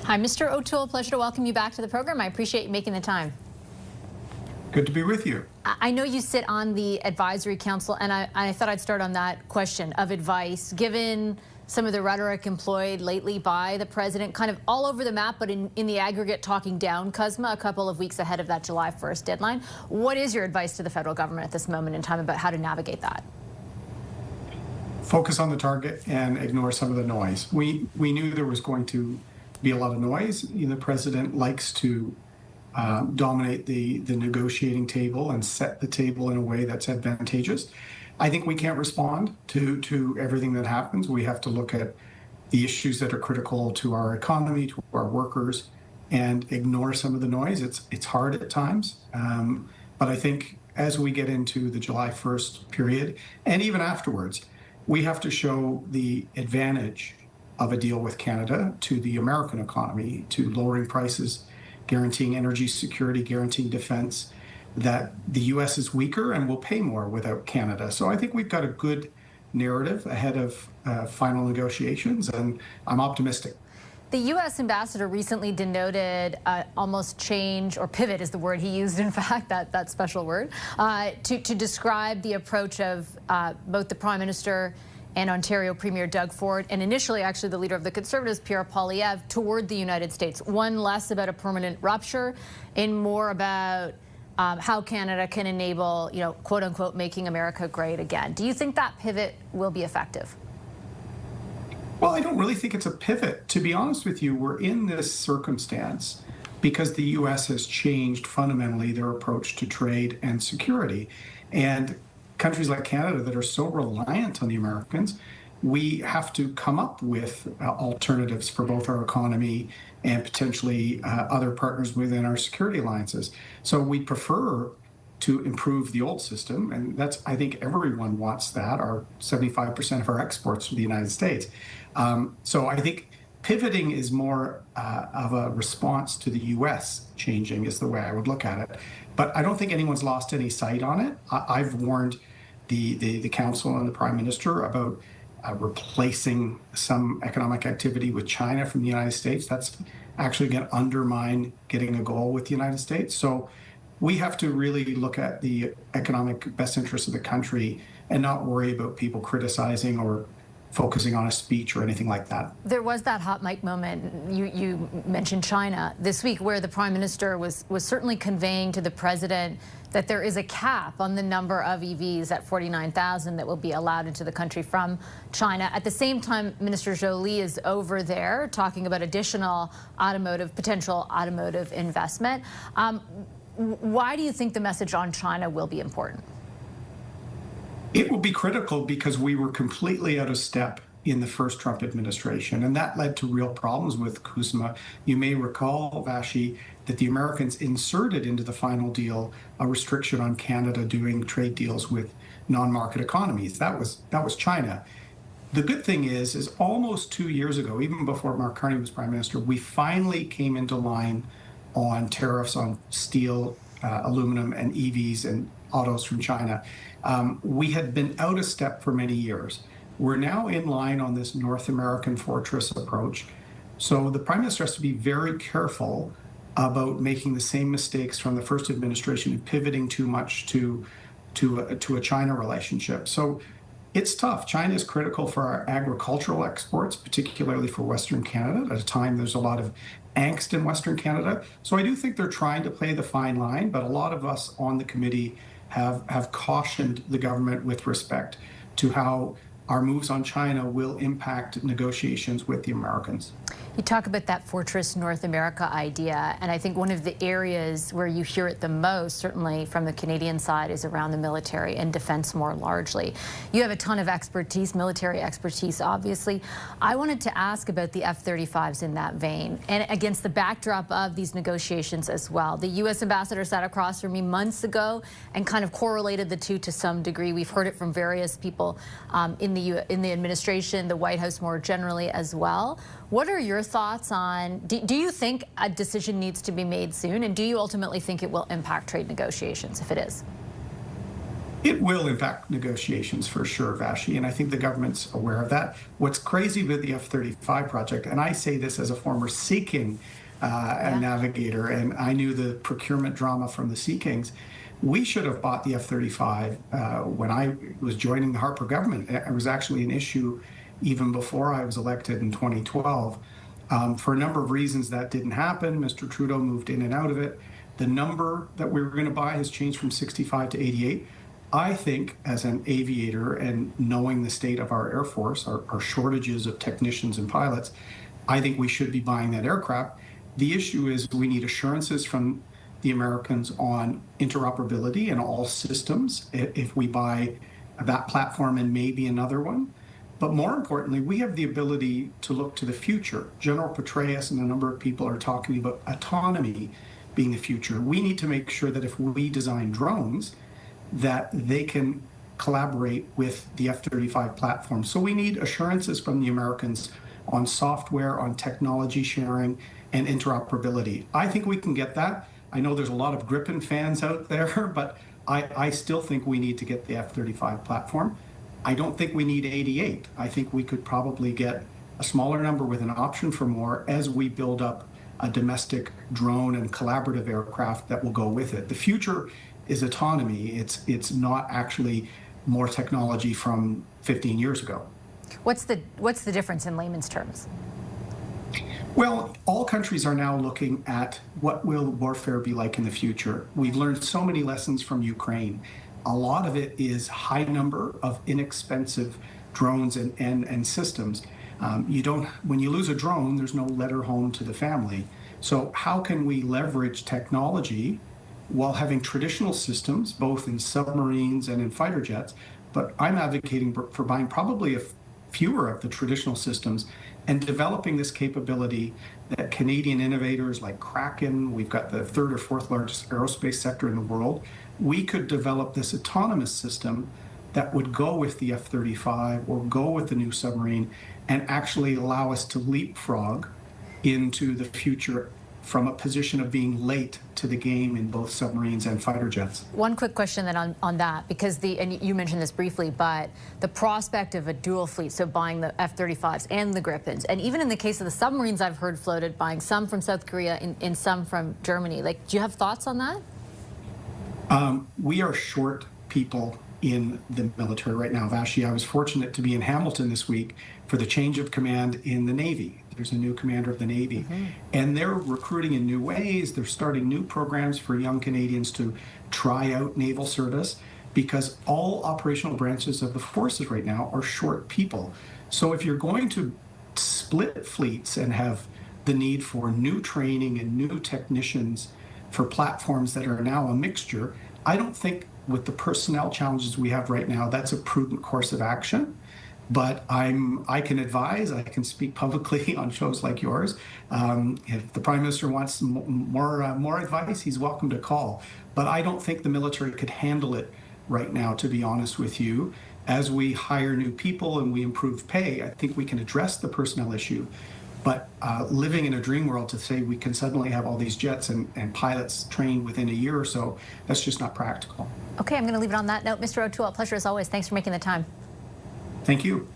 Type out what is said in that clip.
Hi, Mr. O'Toole. Pleasure to welcome you back to the program. I appreciate you making the time. Good to be with you. I know you sit on the advisory council, and I thought I'd start on that question of advice. Given some of the rhetoric employed lately by the president, kind of all over the map, but in the aggregate talking down CUSMA a couple of weeks ahead of that July 1st deadline, what is your advice to the federal government at this moment in time about how to navigate that? Focus on the target and ignore some of the noise. We knew there was going to be a lot of noise. The president likes to dominate the negotiating table and set the table in a way that's advantageous. I think we can't respond to everything that happens. We have to look at the issues that are critical to our economy, to our workers, and ignore some of the noise. It's hard at times, but I think as we get into the July 1st period, and even afterwards, we have to show the advantage of a deal with Canada to the American economy, to lowering prices, guaranteeing energy security, guaranteeing defense, that the U.S. is weaker and will pay more without Canada. So I think we've got a good narrative ahead of final negotiations, and I'm optimistic. The U.S. ambassador recently denoted almost change, or pivot is the word he used, in fact, that special word, to describe the approach of both the Prime Minister and Ontario Premier Doug Ford, and initially actually the leader of the Conservatives, Pierre Poilievre, toward the United States. One less about a permanent rupture and more about how Canada can enable, quote unquote, making America great again. Do you think that pivot will be effective? Well, I don't really think it's a pivot. To be honest with you, we're in this circumstance because the U.S. has changed fundamentally their approach to trade and security. And countries like Canada that are so reliant on the Americans, we have to come up with alternatives for both our economy and potentially other partners within our security alliances. So we prefer to improve the old system, and I think everyone wants that. Our 75% of our exports to the United States. So I think pivoting is more of a response to the U.S. changing is the way I would look at it. But I don't think anyone's lost any sight on it. I've warned the Council and the Prime Minister about replacing some economic activity with China from the United States. That's actually going to undermine getting a goal with the United States. So we have to really look at the economic best interests of the country and not worry about people criticizing or focusing on a speech or anything like that. There was that hot mic moment, you mentioned China this week, where the Prime Minister was certainly conveying to the President that there is a cap on the number of EVs at 49,000 that will be allowed into the country from China. At the same time, Minister Joly is over there talking about additional potential automotive investment. Why do you think the message on China will be important? It will be critical because we were completely out of step in the first Trump administration, and that led to real problems with CUSMA. You may recall, Vashi, that the Americans inserted into the final deal a restriction on Canada doing trade deals with non-market economies. That was China. The good thing is almost 2 years ago, even before Mark Carney was Prime Minister, we finally came into line on tariffs on steel, aluminum, and EVs and autos from China. We had been out of step for many years. We're now in line on this North American fortress approach. So the Prime Minister has to be very careful about making the same mistakes from the first administration and pivoting too much to a China relationship. So it's tough. China is critical for our agricultural exports, particularly for Western Canada. At a time, there's a lot of angst in Western Canada. So I do think they're trying to play the fine line, but a lot of us on the committee have cautioned the government with respect to how our moves on China will impact negotiations with the Americans. You talk about that Fortress North America idea, and I think one of the areas where you hear it the most, certainly from the Canadian side, is around the military and defense more largely. You have a ton of expertise, military expertise, obviously. I wanted to ask about the F-35s in that vein, and against the backdrop of these negotiations as well. The U.S. ambassador sat across from me months ago and kind of correlated the two to some degree. We've heard it from various people in the administration, the White House more generally as well. What are your thoughts on, do you think a decision needs to be made soon, and do you ultimately think it will impact trade negotiations if it is? It will impact negotiations for sure, Vashi, and I think the government's aware of that. What's crazy with the F-35 project, and I say this as a former Sea King a navigator, and I knew the procurement drama from the Sea Kings, we should have bought the F-35 when I was joining the Harper government. It was actually an issue even before I was elected in 2012. For a number of reasons that didn't happen. Mr. Trudeau moved in and out of it. The number that we were going to buy has changed from 65 to 88. I think, as an aviator and knowing the state of our Air Force, our shortages of technicians and pilots, I think we should be buying that aircraft. The issue is we need assurances from the Americans on interoperability in all systems if we buy that platform and maybe another one. But more importantly, we have the ability to look to the future. General Petraeus and a number of people are talking about autonomy being the future. We need to make sure that if we design drones, that they can collaborate with the F-35 platform. So we need assurances from the Americans on software, on technology sharing, and interoperability. I think we can get that. I know there's a lot of Gripen fans out there, but I still think we need to get the F-35 platform. I don't think we need 88. I think we could probably get a smaller number with an option for more as we build up a domestic drone and collaborative aircraft that will go with it. The future is autonomy. It's not actually more technology from 15 years ago. What's the difference in layman's terms? Well, all countries are now looking at what will warfare be like in the future. We've learned so many lessons from Ukraine. A lot of it is high number of inexpensive drones and systems. When you lose a drone, there's no letter home to the family. So how can we leverage technology while having traditional systems, both in submarines and in fighter jets? But I'm advocating for buying probably fewer of the traditional systems and developing this capability that Canadian innovators like Kraken, we've got the third or fourth largest aerospace sector in the world, we could develop this autonomous system that would go with the F-35 or go with the new submarine and actually allow us to leapfrog into the future from a position of being late to the game in both submarines and fighter jets. One quick question then on that, because and you mentioned this briefly, but the prospect of a dual fleet, so buying the F-35s and the Gripens, and even in the case of the submarines I've heard floated, buying some from South Korea and some from Germany. Like, do you have thoughts on that? We are short people in the military right now, Vashi. I was fortunate to be in Hamilton this week for the change of command in the Navy. There's a new commander of the Navy, and they're recruiting in new ways. They're starting new programs for young Canadians to try out naval service because all operational branches of the forces right now are short people. So if you're going to split fleets and have the need for new training and new technicians for platforms that are now a mixture, I don't think with the personnel challenges we have right now, that's a prudent course of action. But I can advise, I can speak publicly on shows like yours. If the Prime Minister wants more advice, he's welcome to call. But I don't think the military could handle it right now, to be honest with you. As we hire new people and we improve pay, I think we can address the personnel issue. But living in a dream world to say we can suddenly have all these jets and pilots trained within a year or so, that's just not practical. Okay, I'm going to leave it on that note. Mr. O'Toole, pleasure as always. Thanks for making the time. Thank you.